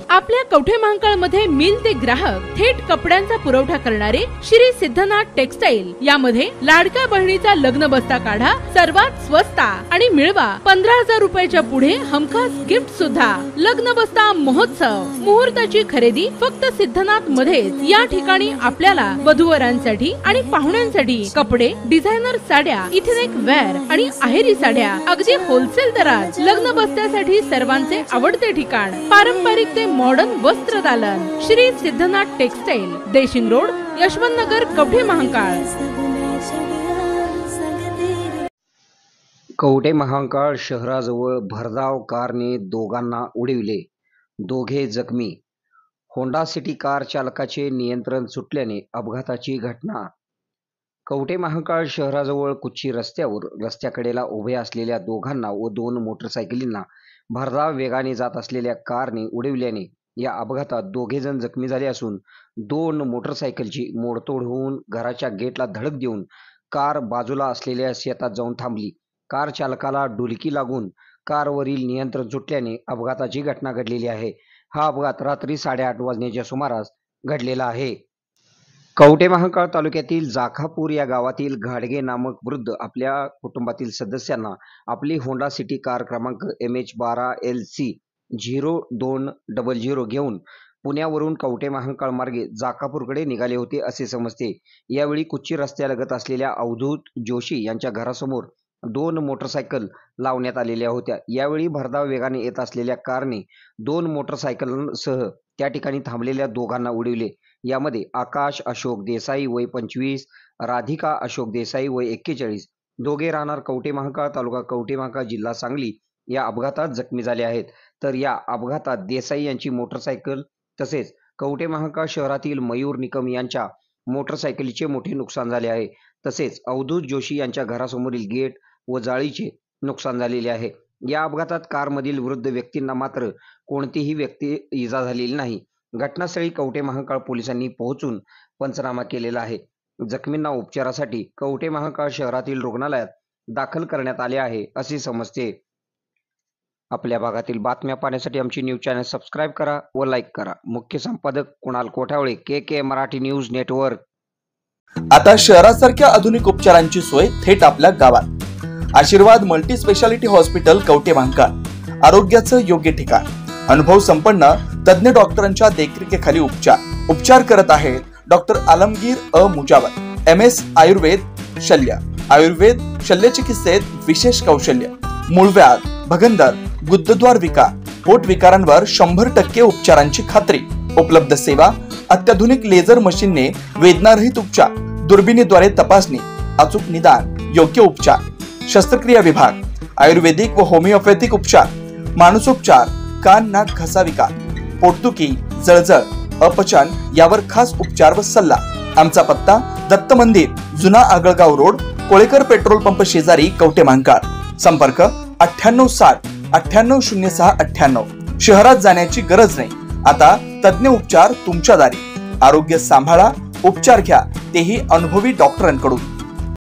आपल्या कवठे महांकाळ मध्ये मिल ते ग्राहक थेट कपड्यांचा पुरवठा करणारे श्री सिद्धनाथ टेक्सटाईल यामध्ये लाडक्या बहिणीचा लग्न बस्ता काढा सर्वात स्वस्त आणि मिळवा 15,000 रुपयाच्या पुढे हमखास गिफ्ट सुद्धा। लग्न बस्ता महोत्सव मुहूर्ताची खरेदी फक्त सिद्धनाथ मध्येच। या ठिकाणी आपल्याला वधूवरांसाठी आणि पाहुण्यांसाठी कपडे, डिझायनर साड्या, इथेनिक वेअर आणि आहेरी साड्या अगदी होलसेल दरात। लग्न बस्त्यासाठी सर्वांचे आवडते ठिकाण पारंपरिक ते मॉडर्न वस्त्र दालन श्री सिद्धनाथ टेक्सटाईल, देशिंग रोड, यशवंत नगर, कवठे महांकाळ। कवठे महांकाळ शहराजवळ भरधाव कारने दोघांना उडविले, दोघे जखमी। होंडा सिटी कार चालकाचे नियंत्रण सुटल्याने अपघाताची घटना। कवठे महांकाळ शहराजवळ कुच्ची रस्त्यावर रस्त्याकडेला उभ्या असलेल्या दोघांना व 2 मोटरसायकलींना भरधाव वेगाने जात असलेल्या कारने उडविल्याने या अपघातात दोघे जण जखमी झाले असून 2 मोटरसायकलची मोडतोड होऊन घराच्या गेटला धडक देऊन कार बाजूला असलेल्या शेतात जाऊन थांबली। कार चालकाला डुलकी लागून कारवरील नियंत्रण सुटल्याने अपघाताची घटना घडलेली आहे। हा अपघात रात्री 8:30 वाजण्याच्या सुमारास घडलेला आहे। कवठे महांकाळ तालुक्यातील जाखापूर या गावातील घाडगे नामक वृद्ध आपल्या कुटुंबातील सदस्यांना आपली होंडा सिटी कार क्रमांक MH12 LC 0200 घेऊन पुण्यावरून कवठे महांकाळ मार्गे जाखापूरकडे निघाले होते असे समजते। यावेळी कुच्ची रस्त्यालगत असलेल्या अवधूत जोशी यांच्या घरासमोर 2 मोटरसायकल लावण्यात आलेल्या होत्या। यावेळी भरधाव वेगाने येत असलेल्या कारने 2 मोटरसायकलसह त्या ठिकाणी थांबलेल्या दोघांना उडविले। यामध्ये आकाश अशोक देसाई वय 25, राधिका अशोक देसाई वय 41, दोघे राहणार कवठे महांकाळ, तालुका कवठे महांकाळ, जिल्हा सांगली या अपघातात जखमी झाले आहेत। तर या अपघातात देसाई यांची मोटरसायकल तसेच कवठे महांकाळ शहरातील मयूर निकम यांच्या मोटरसायकलीचे मोठे नुकसान झाले आहे। तसेच अवधूत जोशी यांच्या घरासमोरील गेट व जाळीचे नुकसान झालेले आहे। या अपघातात कारमधील वृद्ध व्यक्तींना मात्र कोणतीही व्यक्ती इजा झालेली नाही। घटनास्थळी कवठे महांकाळ पोलिसांनी पोहोचून पंचनामा केलेला आहे। जखमींना उपचारासाठी कवठे महांकाळ शहरातील रुग्णालयात दाखल करण्यात आले आहे असे समजते। आपल्या भागातील बातम्या पाहण्यासाठी आमची न्यूज चॅनल सबस्क्राइब करा व लाईक करा। मुख्य संपादक Kunal Kothawale, KK Marathi news network. आता शहरासारख्या आधुनिक उपचारांची सोय थेट आपल्या गावात। आशीर्वाद multi speciality hospital Kavathe Mahankal, आरोग्याचं योग्य ठिकाण। अनुभव संपन्न तज्ञ डॉक्टरांच्या देखरेखीखाली उपचार करत आहेत डॉक्टर आलमगीर मुजावर, MS आयुर्वेद शल्य। आयुर्वेद शल्य चिकित्सेत विशेष कौशल्य। मूळव्याध, भगंदर, गुदद्वार विकार, पोट विकारांवर 100% उपचारांची खात्री। उपलब्ध सेवा अत्याधुनिक लेझर मशीनने वेदनारहित उपचार, दुर्बिणीद्वारे तपासणी, अचूक निदान, योग्य उपचार। शस्त्रक्रिया विभाग, आयुर्वेदिक व होमिओपॅथिक उपचार, मानसोपचार, कान नाक घसा विकार, पोटदुखी, जळजळ, अपचन यावर खास उपचार व सल्ला। आमचा पत्ता दत्त मंदिर, जुना Agalgaon road, Kolekar petrol pump शेजारी, कवठे महांकाळ। संपर्क 9860 9806 98। शहरात जाण्याची गरज नाही, आता तज्ञ उपचार तुमच्या दारी। आरोग्य सांभाळा, उपचार घ्या, तेही अनुभवी डॉक्टरांकडून।